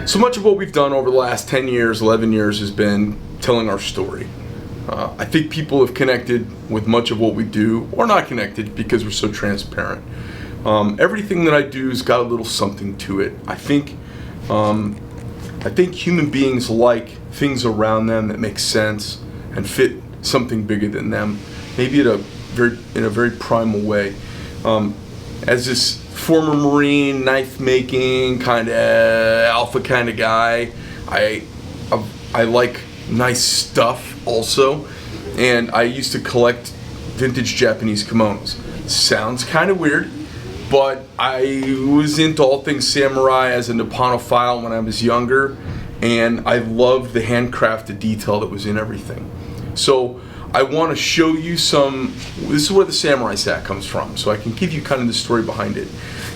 So much of what we've done over the last 10 years, 11 years has been telling our story. I think people have connected with much of what we do, or not connected because we're so transparent. Everything that I do has got a little something to it. I think human beings like things around them that make sense and fit something bigger than them, maybe in a very primal way. As this former Marine, knife making kind of alpha kind of guy, I like nice stuff also, and I used to collect vintage Japanese kimonos. Sounds kind of weird, but I was into all things samurai as a Nippanophile when I was younger, and I loved the handcrafted detail that was in everything. So I want to show you this is where the samurai sack comes from, so I can give you kind of the story behind it.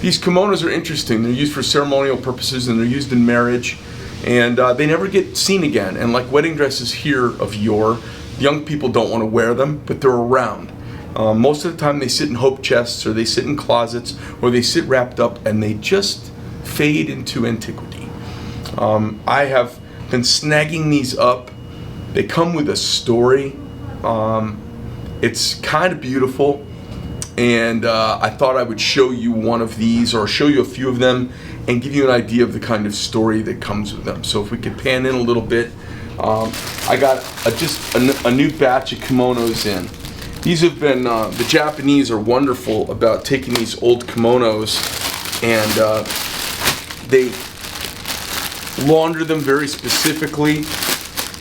These kimonos are interesting. They're used for ceremonial purposes, and they're used in marriage, and they never get seen again. And like wedding dresses here of yore, young people don't want to wear them, but they're around. Most of the time they sit in hope chests, or they sit in closets, or they sit wrapped up, and they just fade into antiquity. I have been snagging these up. They come with a story. It's kind of beautiful, and I thought I would show you one of these, or show you a few of them, and give you an idea of the kind of story that comes with them. So if we could pan in a little bit, I got just a new batch of kimonos in. These have been, the Japanese are wonderful about taking these old kimonos, and they launder them very specifically.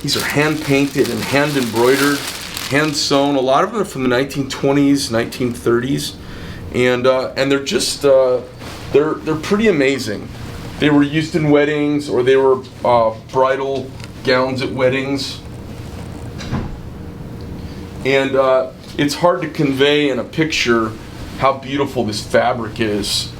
These are hand painted and hand embroidered, hand sewn. A lot of them are from the 1920s, 1930s, and they're just they're pretty amazing. They were used in weddings, or they were bridal gowns at weddings, and it's hard to convey in a picture how beautiful this fabric is,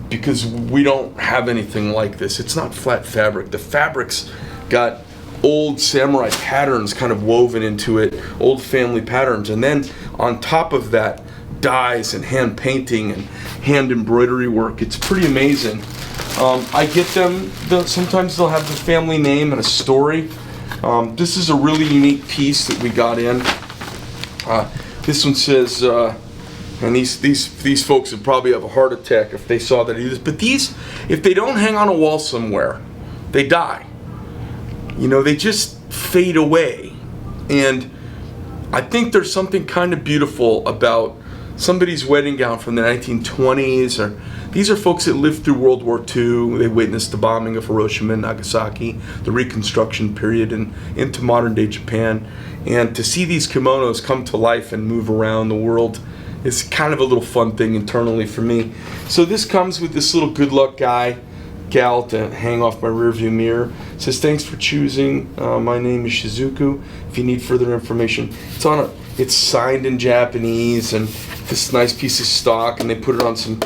because we don't have anything like this. It's not flat fabric. The fabric's got old samurai patterns kind of woven into it, old family patterns, and then on top of that, dyes and hand painting and hand embroidery work. It's pretty amazing. I get them, sometimes they'll have the family name and a story. This is a really unique piece that we got in. This one says, and these folks would probably have a heart attack if they saw that either. But these, if they don't hang on a wall somewhere, they die. You know, they just fade away. And I think there's something kind of beautiful about somebody's wedding gown from the 1920s, or these are folks that lived through World War II. They witnessed the bombing of Hiroshima and Nagasaki, the Reconstruction period, and into modern day Japan. And to see these kimonos come to life and move around the world is kind of a little fun thing internally for me. So this comes with this little good luck gal to hang off my rearview mirror. It says, "Thanks for choosing. My name is Shizuku. If you need further information," it's signed in Japanese, and this nice piece of stock, and they put it on some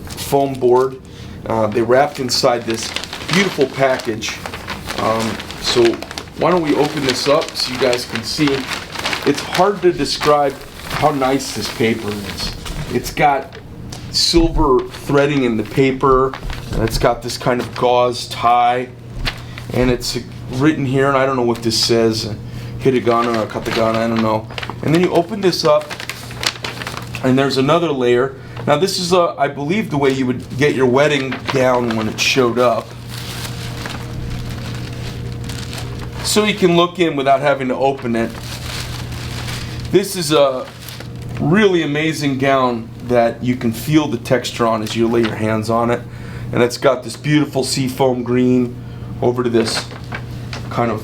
foam board. They wrapped inside this beautiful package. So why don't we open this up so you guys can see? It's hard to describe how nice this paper is. It's got silver threading in the paper, and it's got this kind of gauze tie, and it's written here, and I don't know what this says, hiragana or katakana, I don't know. And then you open this up, and there's another layer. Now this is, I believe, the way you would get your wedding gown when it showed up. So you can look in without having to open it. This is a really amazing gown that you can feel the texture on as you lay your hands on it. And it's got this beautiful seafoam green over to this kind of,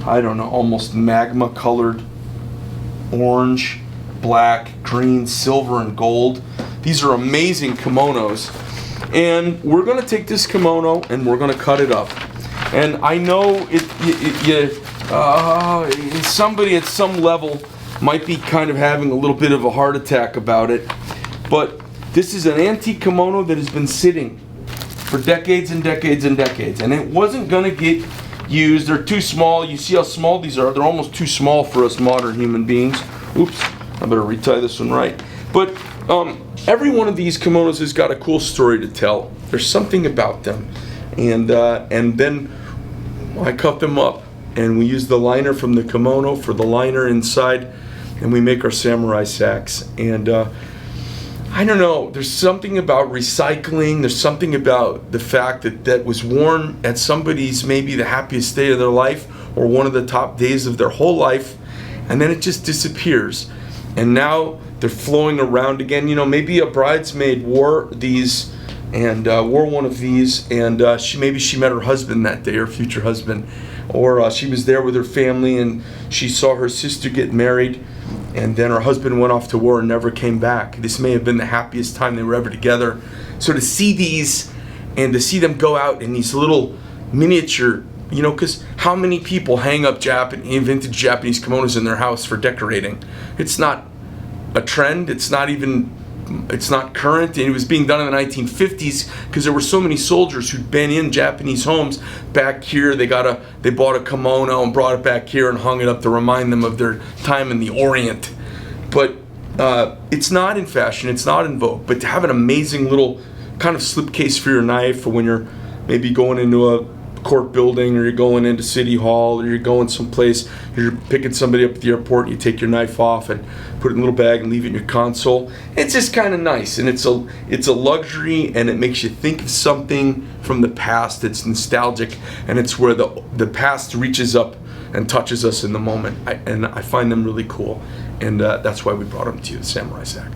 I don't know, almost magma colored orange, black, green, silver, and gold. These are amazing kimonos. And we're going to take this kimono and we're going to cut it up. And I know somebody at some level might be kind of having a little bit of a heart attack about it, but this is an antique kimono that has been sitting for decades and decades and decades, and it wasn't going to get used. They're too small. You see how small these are. They're almost too small for us modern human beings. Oops, I better retie this one right. But Every one of these kimonos has got a cool story to tell. There's something about them, and then I cut them up, and we use the liner from the kimono for the liner inside, and we make our samurai sacks. And I don't know, there's something about recycling, there's something about the fact that that was worn at somebody's maybe the happiest day of their life or one of the top days of their whole life, and then it just disappears. And now they're flowing around again. You know, maybe a bridesmaid wore these and wore one of these, and maybe she met her husband that day, her future husband, or she was there with her family and she saw her sister get married, and then her husband went off to war and never came back. This may have been the happiest time they were ever together. So to see these and to see them go out in these little miniature, you know, because how many people hang up vintage Japanese kimonos in their house for decorating? It's not a trend. It's not current. And it was being done in the 1950s because there were so many soldiers who'd been in Japanese homes back here. They bought a kimono and brought it back here and hung it up to remind them of their time in the Orient. But it's not in fashion. It's not in vogue. But to have an amazing little kind of slipcase for your knife, for when you're maybe going into a court building, or you're going into City Hall, or you're going someplace, you're picking somebody up at the airport, and you take your knife off and put it in a little bag and leave it in your console. It's just kind of nice, and it's a luxury, and it makes you think of something from the past. It's nostalgic, and it's where the past reaches up and touches us in the moment. I find them really cool, and that's why we brought them to you, the Samurai Sack.